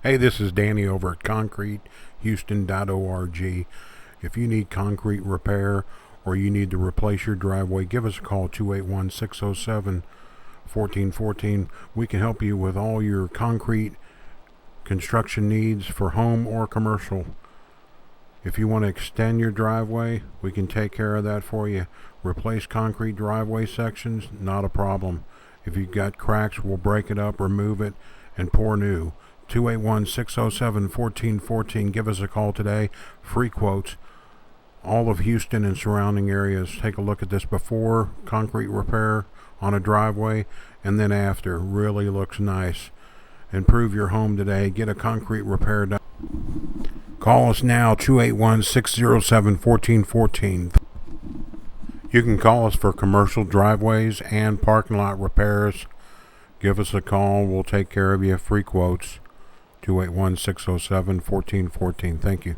Hey, this is Danny over at concretehouston.org. If you need concrete repair or you need to replace your driveway, give us a call, 281-607-1414. We can help you with all your concrete construction needs for home or commercial. If you want to extend your driveway, we can take care of that for you. Replace concrete driveway sections, not a problem. If you've got cracks, we'll break it up, remove it, and pour new. 281-607-1414. Give us a call today. Free quotes. All of Houston and surrounding areas. Take a look at this before concrete repair on a driveway and then after. Really looks nice. Improve your home today. Get a concrete repair done. Call us now, 281-607-1414. You can call us for commercial driveways and parking lot repairs. Give us a call. We'll take care of you. Free quotes. 281-607-1414. Thank you.